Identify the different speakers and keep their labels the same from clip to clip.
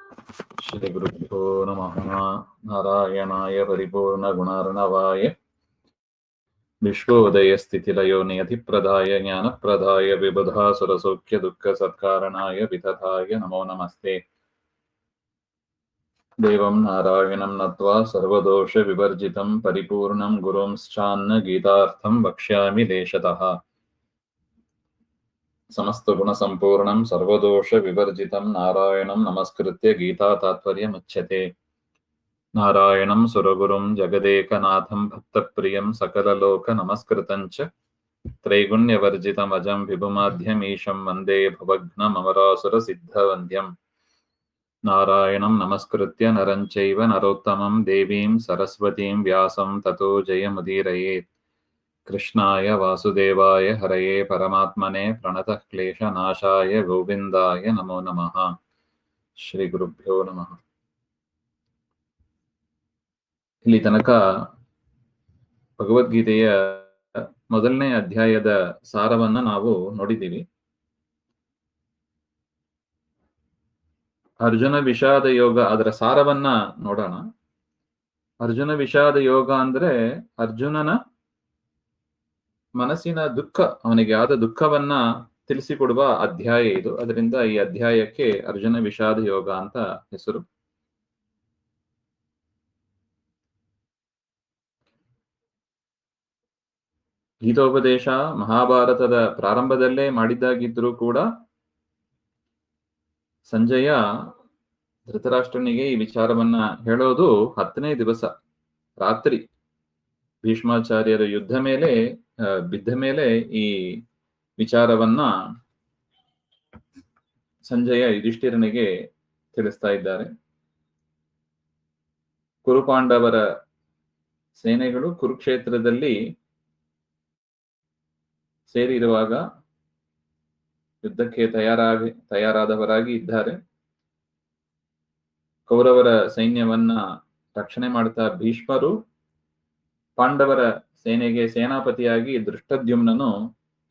Speaker 1: श्रीगुरुभ्यो नमः। नारायणाय परिपूर्णगुणार्णवाय विश्वोदयस्थितिलयो नियतिप्रदाय ज्ञानप्रदाय विबुधासुरसौख्यदुःखसत्कारणाय वितथाय नमो नमस्ते। देवं नारायणं नत्वा सर्वदोषविवर्जितं परिपूर्णं गुरुंश्चान्न गीतार्थं वक्ष्यामि देशतः। समस्तगुणसम्पूर्णं सर्वदोषविवर्जितं नारायणं नमस्कृत्य गीतातात्पर्यमुच्यते। नारायणं सुरगुरुं जगदेकनाथं भक्तप्रियं सकललोकनमस्कृतं च त्रैगुण्यवर्जितमजं विभुमाध्यमीशं वन्दे भवघ्नममरासुरसिद्धवन्द्यम्। नारायणं नमस्कृत्य नरं चैव नरोत्तमं देवीं सरस्वतीं व्यासं ततो जयमुदीरयेत्। कृष्णाय वासुदेवाय हरये परमात्मने प्रणतः क्लेशनाशाय गोविन्दाय नमो नमः। ಶ್ರೀಗುರುಭ್ಯೋ ನಮಃ. ಇಲ್ಲಿ ತನಕ ಭಗವದ್ಗೀತೆಯ ಮೊದಲನೇ ಅಧ್ಯಾಯದ ಸಾರವನ್ನ ನಾವು ನೋಡಿದ್ದೀವಿ. ಅರ್ಜುನ ವಿಷಾದ ಯೋಗ, ಅದರ ಸಾರವನ್ನ ನೋಡೋಣ. ಅರ್ಜುನ ವಿಷಾದ ಯೋಗ ಅಂದ್ರೆ ಅರ್ಜುನನ ಮನಸ್ಸಿನ ದುಃಖ, ಅವನಿಗೆ ಆದ ದುಃಖವನ್ನ ತಿಳಿಸಿಕೊಡುವ ಅಧ್ಯಾಯ ಇದು. ಅದರಿಂದ ಈ ಅಧ್ಯಾಯಕ್ಕೆ ಅರ್ಜುನ ವಿಷಾದ ಯೋಗ ಅಂತ ಹೆಸರು. ಗೀತೋಪದೇಶ ಮಹಾಭಾರತದ ಪ್ರಾರಂಭದಲ್ಲೇ ಮಾಡಿದ್ದಾಗಿದ್ರೂ ಕೂಡ ಸಂಜಯ ಧೃತರಾಷ್ಟ್ರನಿಗೆ ಈ ವಿಚಾರವನ್ನ ಹೇಳೋದು 10ನೇ ದಿವಸ ರಾತ್ರಿ ಭೀಷ್ಮಾಚಾರ್ಯರ ಬಿದ್ದ ಮೇಲೆ ಈ ವಿಚಾರವನ್ನ ಸಂಜಯ ಯುಧಿಷ್ಠಿರನಿಗೆ ತಿಳಿಸ್ತಾ ಇದ್ದಾರೆ. ಕುರುಪಾಂಡವರ ಸೇನೆಗಳು ಕುರುಕ್ಷೇತ್ರದಲ್ಲಿ ಸೇರಿರುವಾಗ ಯುದ್ಧಕ್ಕೆ ತಯಾರಾದವರಾಗಿ ಇದ್ದಾರೆ. ಕೌರವರ ಸೈನ್ಯವನ್ನ ರಕ್ಷಣೆ ಮಾಡ್ತಾ ಭೀಷ್ಮರು, ಪಾಂಡವರ ಸೇನೆಗೆ ಸೇನಾಪತಿಯಾಗಿ ದೃಷ್ಟದ್ಯುಮ್ನನು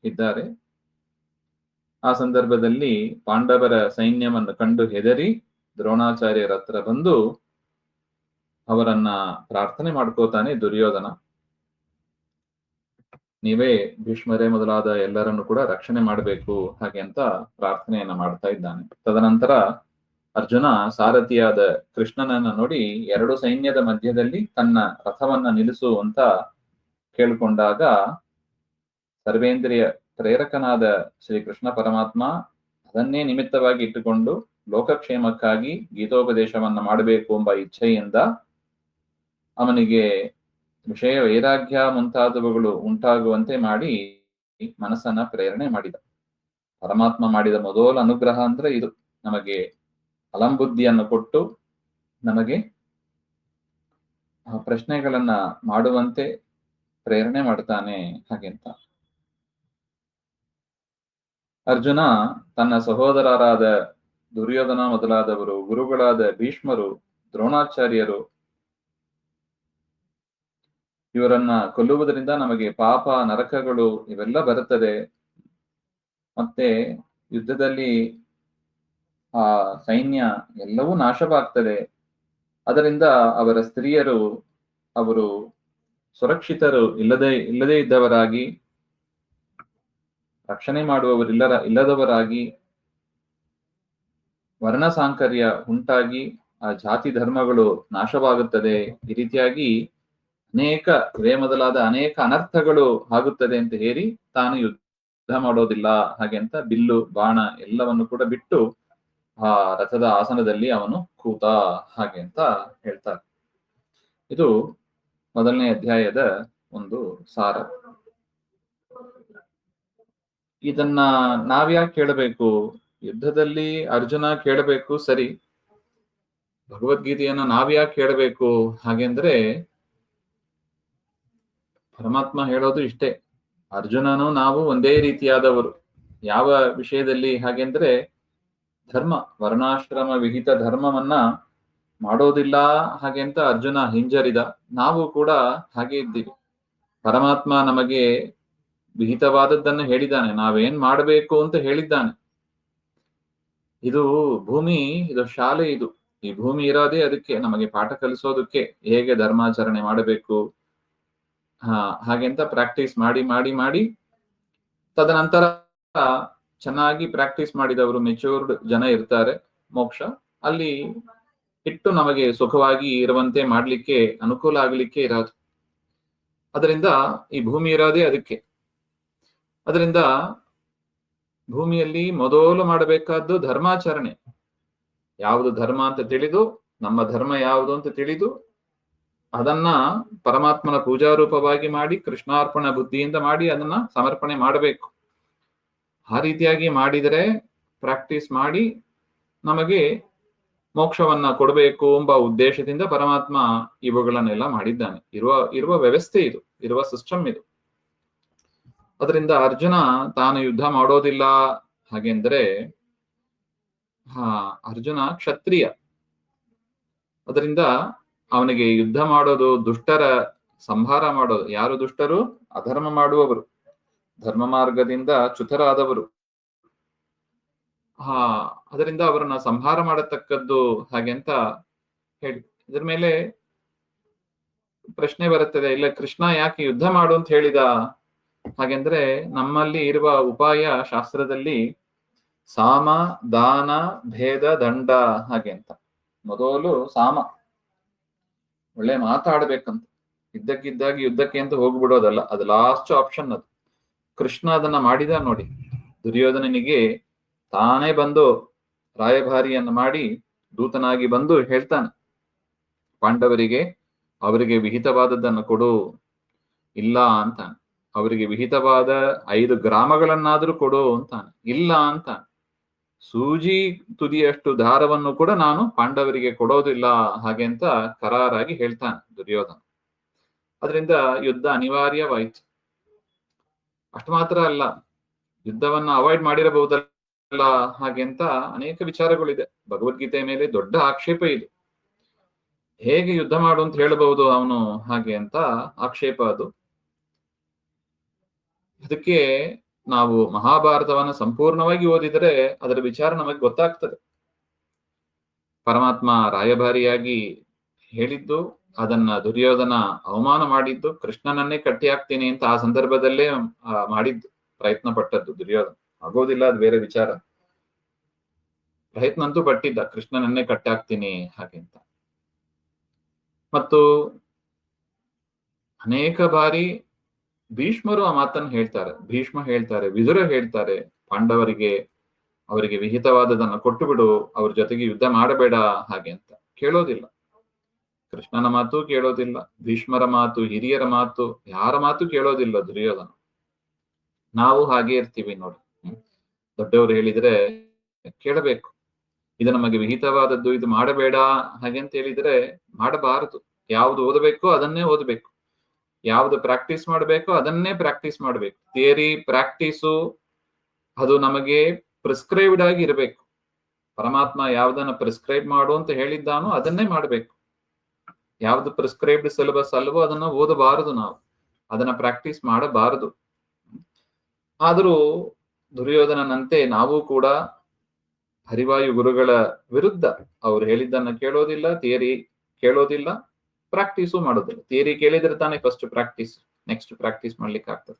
Speaker 1: ಇದ್ದಾರೆ. ಆ ಸಂದರ್ಭದಲ್ಲಿ ಪಾಂಡವರ ಸೈನ್ಯವನ್ನು ಕಂಡು ಹೆದರಿ ದ್ರೋಣಾಚಾರ್ಯರ ಹತ್ರ ಬಂದು ಅವರನ್ನ ಪ್ರಾರ್ಥನೆ ಮಾಡ್ಕೋತಾನೆ ದುರ್ಯೋಧನ. ನೀವೇ ಭೀಷ್ಮರೇ ಮೊದಲಾದ ಎಲ್ಲರನ್ನು ಕೂಡ ರಕ್ಷಣೆ ಮಾಡಬೇಕು ಹಾಗೆ ಅಂತ ಪ್ರಾರ್ಥನೆಯನ್ನ ಮಾಡ್ತಾ ಇದ್ದಾನೆ. ತದನಂತರ ಅರ್ಜುನ ಸಾರಥಿಯಾದ ಕೃಷ್ಣನನ್ನ ನೋಡಿ 2 ಸೈನ್ಯದ ಮಧ್ಯದಲ್ಲಿ ತನ್ನ ರಥವನ್ನ ನಿಲ್ಲಿಸು ಅಂತ ಕೇಳಿಕೊಂಡಾಗ ಸರ್ವೇಂದ್ರಿಯ ಪ್ರೇರಕನಾದ ಶ್ರೀಕೃಷ್ಣ ಪರಮಾತ್ಮ ಅದನ್ನೇ ನಿಮಿತ್ತವಾಗಿ ಇಟ್ಟುಕೊಂಡು ಲೋಕಕ್ಷೇಮಕ್ಕಾಗಿ ಗೀತೋಪದೇಶವನ್ನ ಮಾಡಬೇಕು ಎಂಬ ಇಚ್ಛೆಯಿಂದ ಅವನಿಗೆ ವಿಷಯ ವೈರಾಗ್ಯ ಮುಂತಾದವುಗಳು ಉಂಟಾಗುವಂತೆ ಮಾಡಿ ಮನಸ್ಸನ್ನ ಪ್ರೇರಣೆ ಮಾಡಿದ. ಪರಮಾತ್ಮ ಮಾಡಿದ ಮೊದಲ ಅನುಗ್ರಹ ಅಂದ್ರೆ ಇದು, ನಮಗೆ ಅಲಂಬುದ್ಧಿಯನ್ನು ಕೊಟ್ಟು ನಮಗೆ ಆ ಪ್ರಶ್ನೆಗಳನ್ನ ಮಾಡುವಂತೆ ಪ್ರೇರಣೆ ಮಾಡ್ತಾನೆ ಹಾಗೆಂತ. ಅರ್ಜುನ ತನ್ನ ಸಹೋದರರಾದ ದುರ್ಯೋಧನ ಮೊದಲಾದವರು, ಗುರುಗಳಾದ ಭೀಷ್ಮರು, ದ್ರೋಣಾಚಾರ್ಯರು ಇವರನ್ನ ಕೊಲ್ಲುವುದರಿಂದ ನಮಗೆ ಪಾಪ ನರಕಗಳು ಇವೆಲ್ಲ ಬರುತ್ತದೆ. ಮತ್ತೆ ಯುದ್ಧದಲ್ಲಿ ಆ ಸೈನ್ಯ ಎಲ್ಲವೂ ನಾಶವಾಗ್ತದೆ. ಅದರಿಂದ ಅವರ ಸ್ತ್ರೀಯರು ಅವರು ಸುರಕ್ಷಿತರು ಇಲ್ಲದೇ ಇದ್ದವರಾಗಿ, ರಕ್ಷಣೆ ಇಲ್ಲದವರಾಗಿ, ವರ್ಣ ಸಾಂಕರ್ಯ ಉಂಟಾಗಿ ಆ ಜಾತಿ ಧರ್ಮಗಳು ನಾಶವಾಗುತ್ತದೆ. ಈ ರೀತಿಯಾಗಿ ಮೊದಲಾದ ಅನೇಕ ಅನರ್ಥಗಳು ಆಗುತ್ತದೆ ಅಂತ ಹೇಳಿ ತಾನು ಯುದ್ಧ ಮಾಡೋದಿಲ್ಲ ಹಾಗೆ ಅಂತ ಬಿಲ್ಲು ಬಾಣ ಎಲ್ಲವನ್ನು ಕೂಡ ಬಿಟ್ಟು ಆ ರಥದ ಆಸನದಲ್ಲಿ ಅವನು ಕೂತ ಹಾಗೆ ಅಂತ ಹೇಳ್ತಾರೆ. ಇದು ಮೊದಲನೇ ಅಧ್ಯಾಯದ ಒಂದು ಸಾರ. ಇದನ್ನ ನಾವ್ಯಾಕೆ ಕೇಳಬೇಕು? ಯುದ್ಧದಲ್ಲಿ ಅರ್ಜುನ ಕೇಳಬೇಕು ಸರಿ, ಭಗವದ್ಗೀತೆಯನ್ನ ನಾವ್ಯಾಕೆ ಕೇಳಬೇಕು ಹಾಗೆಂದ್ರೆ ಪರಮಾತ್ಮ ಹೇಳೋದು ಇಷ್ಟೇ, ಅರ್ಜುನನು ನಾವು ಒಂದೇ ರೀತಿಯಾದವರು. ಯಾವ ವಿಷಯದಲ್ಲಿ ಹಾಗೆಂದ್ರೆ ಧರ್ಮ, ವರ್ಣಾಶ್ರಮ ವಿಹಿತ ಧರ್ಮವನ್ನ ಮಾಡೋದಿಲ್ಲ ಹಾಗೆ ಅಂತ ಅರ್ಜುನ ಹಿಂಜರಿದ. ನಾವು ಕೂಡ ಹಾಗೆ ಇದ್ದೀವಿ. ಪರಮಾತ್ಮ ನಮಗೆ ವಿಹಿತವಾದದ್ದನ್ನು ಹೇಳಿದ್ದಾನೆ, ನಾವೇನ್ ಮಾಡಬೇಕು ಅಂತ ಹೇಳಿದ್ದಾನೆ. ಇದು ಭೂಮಿ, ಇದು ಶಾಲೆ. ಇದು ಈ ಭೂಮಿ ಇರೋದೇ ಅದಕ್ಕೆ, ನಮಗೆ ಪಾಠ ಕಲಿಸೋದಕ್ಕೆ, ಹೇಗೆ ಧರ್ಮಾಚರಣೆ ಮಾಡಬೇಕು ಹಾಗೆಂತ ಪ್ರಾಕ್ಟೀಸ್ ಮಾಡಿ ಮಾಡಿ ಮಾಡಿ ತದನಂತರ ಚೆನ್ನಾಗಿ ಪ್ರಾಕ್ಟೀಸ್ ಮಾಡಿದವರು ಮೆಚೂರ್ಡ್ ಜನ ಇರ್ತಾರೆ, ಮೋಕ್ಷ ಅಲ್ಲಿ ಇಟ್ಟು ನಮಗೆ ಸುಖವಾಗಿ ಇರುವಂತೆ ಮಾಡ್ಲಿಕ್ಕೆ ಅನುಕೂಲ ಆಗ್ಲಿಕ್ಕೆ ಇರೋದು. ಅದರಿಂದ ಈ ಭೂಮಿ ಇರೋದೇ ಅದಕ್ಕೆ. ಅದರಿಂದ ಭೂಮಿಯಲ್ಲಿ ಮೊದಲು ಮಾಡಬೇಕಾದ್ದು ಧರ್ಮಾಚರಣೆ. ಯಾವುದು ಧರ್ಮ ಅಂತ ತಿಳಿದು, ನಮ್ಮ ಧರ್ಮ ಯಾವುದು ಅಂತ ತಿಳಿದು ಅದನ್ನ ಪರಮಾತ್ಮನ ಪೂಜಾರೂಪವಾಗಿ ಮಾಡಿ ಕೃಷ್ಣಾರ್ಪಣ ಬುದ್ಧಿಯಿಂದ ಮಾಡಿ ಅದನ್ನ ಸಮರ್ಪಣೆ ಮಾಡಬೇಕು. ಆ ರೀತಿಯಾಗಿ ಮಾಡಿದರೆ, ಪ್ರಾಕ್ಟೀಸ್ ಮಾಡಿ ನಮಗೆ ಮೋಕ್ಷವನ್ನ ಕೊಡಬೇಕು ಎಂಬ ಉದ್ದೇಶದಿಂದ ಪರಮಾತ್ಮ ಇವುಗಳನ್ನೆಲ್ಲ ಮಾಡಿದ್ದಾನೆ. ಇರುವ ವ್ಯವಸ್ಥೆ ಇದು, ಇರುವ ಸಿಸ್ಟಮ್ ಇದು. ಅದರಿಂದ ಅರ್ಜುನ ತಾನು ಯುದ್ಧ ಮಾಡೋದಿಲ್ಲ ಹಾಗೆಂದ್ರೆ ಅರ್ಜುನ ಕ್ಷತ್ರಿಯ. ಅದರಿಂದ ಅವನಿಗೆ ಯುದ್ಧ ಮಾಡೋದು, ದುಷ್ಟರ ಸಂಹಾರ ಮಾಡೋದು. ಯಾರು ದುಷ್ಟರು? ಅಧರ್ಮ ಮಾಡುವವರು, ಧರ್ಮ ಮಾರ್ಗದಿಂದ ಚ್ಯುತರಾದವರು. ಅದರಿಂದ ಅವರನ್ನ ಸಂಹಾರ ಮಾಡತಕ್ಕದ್ದು ಹಾಗೆ ಅಂತ ಹೇಳಿ, ಇದ್ರ ಮೇಲೆ ಪ್ರಶ್ನೆ ಬರುತ್ತದೆ, ಇಲ್ಲ ಕೃಷ್ಣ ಯಾಕೆ ಯುದ್ಧ ಮಾಡು ಅಂತ ಹೇಳಿದ ಹಾಗೆಂದ್ರೆ, ನಮ್ಮಲ್ಲಿ ಇರುವ ಉಪಾಯ ಶಾಸ್ತ್ರದಲ್ಲಿ ಸಾಮ ದಾನ ಭೇದ ದಂಡ ಹಾಗೆ ಅಂತ. ಮೊದಲು ಸಾಮ, ಒಳ್ಳೆ ಮಾತಾಡ್ಬೇಕಂತ, ಇದ್ದಕ್ಕಿದ್ದಾಗಿ ಯುದ್ಧಕ್ಕೆ ಅಂತ ಹೋಗ್ಬಿಡೋದಲ್ಲ, ಅದು ಲಾಸ್ಟ್ ಆಪ್ಷನ್. ಅದು ಕೃಷ್ಣ ಅದನ್ನ ಮಾಡಿದ ನೋಡಿ. ದುರ್ಯೋಧನನಿಗೆ ತಾನೇ ಬಂದು ರಾಯಭಾರಿಯನ್ನು ಮಾಡಿ ದೂತನಾಗಿ ಬಂದು ಹೇಳ್ತಾನೆ, ಪಾಂಡವರಿಗೆ ಅವರಿಗೆ ವಿಹಿತವಾದದ್ದನ್ನು ಕೊಡು, ಇಲ್ಲ ಅಂತಾನೆ. ಅವರಿಗೆ ವಿಹಿತವಾದ 5 ಗ್ರಾಮಗಳನ್ನಾದ್ರೂ ಕೊಡು ಅಂತಾನೆ, ಇಲ್ಲ ಅಂತಾನೆ. ಸೂಜಿ ತುದಿಯಷ್ಟು ದಾರವನ್ನು ಕೂಡ ನಾನು ಪಾಂಡವರಿಗೆ ಕೊಡೋದಿಲ್ಲ ಹಾಗೆ ಅಂತ ಕರಾರಾಗಿ ಹೇಳ್ತಾನೆ ದುರ್ಯೋಧನ. ಅದರಿಂದ ಯುದ್ಧ ಅನಿವಾರ್ಯವಾಯಿತು. ಅಷ್ಟು ಮಾತ್ರ ಅಲ್ಲ, ಯುದ್ಧವನ್ನ ಅವಾಯ್ಡ್ ಮಾಡಿರಬಹುದಲ್ಲ ಹಾಗೆ ಅಂತ ಅನೇಕ ವಿಚಾರಗಳಿದೆ. ಭಗವದ್ಗೀತೆಯ ಮೇಲೆ ದೊಡ್ಡ ಆಕ್ಷೇಪ ಇದೆ. ಹೇಗೆ ಯುದ್ಧ ಮಾಡು ಅಂತ ಹೇಳಬಹುದು ಅವನು ಹಾಗೆ ಅಂತ ಆಕ್ಷೇಪ ಅದು. ಅದಕ್ಕೆ ನಾವು ಮಹಾಭಾರತವನ್ನ ಸಂಪೂರ್ಣವಾಗಿ ಓದಿದರೆ ಅದರ ವಿಚಾರ ನಮಗೆ ಗೊತ್ತಾಗ್ತದೆ. ಪರಮಾತ್ಮ ರಾಯಭಾರಿಯಾಗಿ ಹೇಳಿದ್ದು, ಅದನ್ನ ದುರ್ಯೋಧನ ಅವಮಾನ ಮಾಡಿದ್ದು, ಕೃಷ್ಣನನ್ನೇ ಕಟ್ಟಿ ಹಾಕ್ತೀನಿ ಅಂತ ಆ ಸಂದರ್ಭದಲ್ಲೇ ಮಾಡಿದ್ದು, ಪ್ರಯತ್ನ ಪಟ್ಟದ್ದು ದುರ್ಯೋಧನ. ಆಗೋದಿಲ್ಲ, ಅದು ಬೇರೆ ವಿಚಾರ. ಪ್ರಯತ್ನ ಅಂತೂ ಪಟ್ಟಿದ್ದ, ಕೃಷ್ಣನನ್ನೇ ಕಟ್ಟಿ ಹಾಕ್ತೀನಿ ಹಾಗೆ ಅಂತ. ಮತ್ತು ಅನೇಕ ಬಾರಿ ಭೀಷ್ಮರು ಆ ಮಾತನ್ನು ಹೇಳ್ತಾರೆ. ಭೀಷ್ಮ ಹೇಳ್ತಾರೆ, ವಿದುರ ಹೇಳ್ತಾರೆ, ಪಾಂಡವರಿಗೆ ಅವರಿಗೆ ವಿಹಿತವಾದದನ್ನ ಕೊಟ್ಟು ಬಿಡು, ಅವ್ರ ಜೊತೆಗೆ ಯುದ್ಧ ಮಾಡಬೇಡ ಹಾಗೆ ಅಂತ. ಕೇಳೋದಿಲ್ಲ, ಕೃಷ್ಣನ ಮಾತು ಕೇಳೋದಿಲ್ಲ, ಭೀಷ್ಮರ ಮಾತು, ಹಿರಿಯರ ಮಾತು, ಯಾರ ಮಾತು ಕೇಳೋದಿಲ್ಲ ದುರ್ಯೋಧನ. ನಾವು ಹಾಗೆ ಇರ್ತೀವಿ ನೋಡಿ. ದೊಡ್ಡವರು ಹೇಳಿದ್ರೆ ಕೇಳಬೇಕು. ಇದು ನಮಗೆ ವಿಹಿತವಾದದ್ದು, ಇದು ಮಾಡಬೇಡ ಹಾಗೆ ಅಂತ ಹೇಳಿದ್ರೆ ಮಾಡಬಾರದು. ಯಾವ್ದು ಓದಬೇಕೋ ಅದನ್ನೇ ಓದಬೇಕು, ಯಾವ್ದು ಪ್ರಾಕ್ಟೀಸ್ ಮಾಡಬೇಕೋ ಅದನ್ನೇ ಪ್ರಾಕ್ಟೀಸ್ ಮಾಡಬೇಕು. ಥಿಯರಿ ಪ್ರಾಕ್ಟೀಸು ಅದು ನಮಗೆ ಪ್ರಿಸ್ಕ್ರೈಬ್ಡ್ ಆಗಿ ಇರಬೇಕು. ಪರಮಾತ್ಮ ಯಾವ್ದನ್ನ ಪ್ರಿಸ್ಕ್ರೈಬ್ ಮಾಡು ಅಂತ ಹೇಳಿದ್ದಾನೋ ಅದನ್ನೇ ಮಾಡಬೇಕು. ಯಾವ್ದು ಪ್ರಿಸ್ಕ್ರೈಬ್ಡ್ ಸಿಲೆಬಸ್ ಅಲ್ವೋ ಅದನ್ನ ಓದಬಾರದು, ನಾವು ಅದನ್ನ ಪ್ರಾಕ್ಟೀಸ್ ಮಾಡಬಾರದು. ಆದರೂ ದುರ್ಯೋಧನನಂತೆ ನಾವು ಕೂಡ ಹರಿವಾಯು ಗುರುಗಳ ವಿರುದ್ಧ, ಅವ್ರು ಹೇಳಿದ್ದನ್ನ ಕೇಳೋದಿಲ್ಲ, ಥಿಯರಿ ಕೇಳೋದಿಲ್ಲ, ಪ್ರಾಕ್ಟೀಸು ಮಾಡೋದಿಲ್ಲ. ಥಿಯರಿ ಕೇಳಿದ್ರೆ ತಾನೇ ಫಸ್ಟ್ ಪ್ರಾಕ್ಟೀಸ್, ನೆಕ್ಸ್ಟ್ ಪ್ರಾಕ್ಟೀಸ್ ಮಾಡ್ಲಿಕ್ಕೆ ಆಗ್ತದೆ.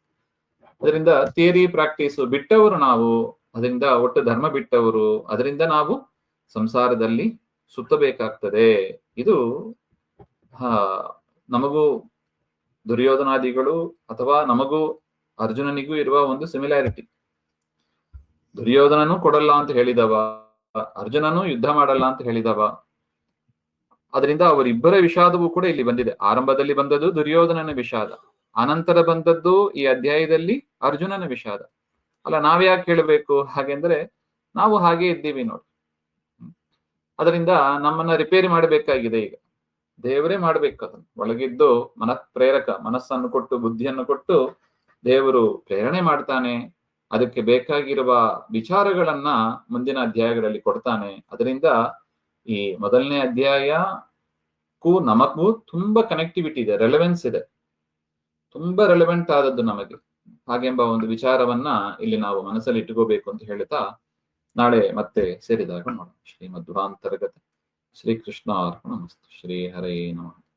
Speaker 1: ಅದರಿಂದ ಥಿಯರಿ ಪ್ರಾಕ್ಟೀಸು ಬಿಟ್ಟವರು ನಾವು, ಅದರಿಂದ ಒಟ್ಟು ಧರ್ಮ ಬಿಟ್ಟವರು, ಅದರಿಂದ ನಾವು ಸಂಸಾರದಲ್ಲಿ ಸುತ್ತಬೇಕಾಗ್ತದೆ. ಇದು ನಮಗೂ ದುರ್ಯೋಧನಾದಿಗಳು ಅಥವಾ ನಮಗೂ ಅರ್ಜುನನಿಗೂ ಇರುವ ಒಂದು ಸಿಮಿಲಾರಿಟಿ. ದುರ್ಯೋಧನನು ಕೊಡಲ್ಲ ಅಂತ ಹೇಳಿದವ, ಅರ್ಜುನನು ಯುದ್ಧ ಮಾಡಲ್ಲ ಅಂತ ಹೇಳಿದವ. ಅದರಿಂದ ಅವರಿಬ್ಬರ ವಿಷಾದವೂ ಕೂಡ ಇಲ್ಲಿ ಬಂದಿದೆ. ಆರಂಭದಲ್ಲಿ ಬಂದದ್ದು ದುರ್ಯೋಧನನ ವಿಷಾದ, ಅನಂತರ ಬಂದದ್ದು ಈ ಅಧ್ಯಾಯದಲ್ಲಿ ಅರ್ಜುನನ ವಿಷಾದ. ಅಲ್ಲ, ನಾವ್ಯಾಕೆ ಕೇಳಬೇಕು ಹಾಗೆಂದ್ರೆ ನಾವು ಹಾಗೆ ಇದ್ದೀವಿ ನೋಡಿ. ಅದರಿಂದ ನಮ್ಮನ್ನ ರಿಪೇರಿ ಮಾಡಬೇಕಾಗಿದೆ. ಈಗ ದೇವರೇ ಮಾಡ್ಬೇಕು ಅದನ್ನು. ಒಳಗಿದ್ದು ಪ್ರೇರಕ ಮನಸ್ಸನ್ನು ಕೊಟ್ಟು, ಬುದ್ಧಿಯನ್ನು ಕೊಟ್ಟು ದೇವರು ಪ್ರೇರಣೆ ಮಾಡ್ತಾನೆ. ಅದಕ್ಕೆ ಬೇಕಾಗಿರುವ ವಿಚಾರಗಳನ್ನ ಮುಂದಿನ ಅಧ್ಯಾಯಗಳಲ್ಲಿ ಕೊಡ್ತಾನೆ. ಅದರಿಂದ ಈ ಮೊದಲನೇ ಅಧ್ಯಾಯಕ್ಕೂ ನಮಗೂ ತುಂಬಾ ಕನೆಕ್ಟಿವಿಟಿ ಇದೆ, ರೆಲೆವೆನ್ಸ್ ಇದೆ, ತುಂಬಾ ರೆಲೆವೆಂಟ್ ಆದದ್ದು ನಮಗೆ ಹಾಗೆಂಬ ಒಂದು ವಿಚಾರವನ್ನ ಇಲ್ಲಿ ನಾವು ಮನಸ್ಸಲ್ಲಿ ಇಟ್ಕೋಬೇಕು ಅಂತ ಹೇಳ್ತಾ, ನಾಳೆ ಮತ್ತೆ ಸೇರಿದಾಗ ನೋಡೋಣ. ಶ್ರೀಮದ್ ದುರಾಂತರ್ಗತ ಶ್ರೀಕೃಷ್ಣ ಅರ್ಪಣಮಸ್ತು. ಶ್ರೀ ಹರೇ ನಮಃ.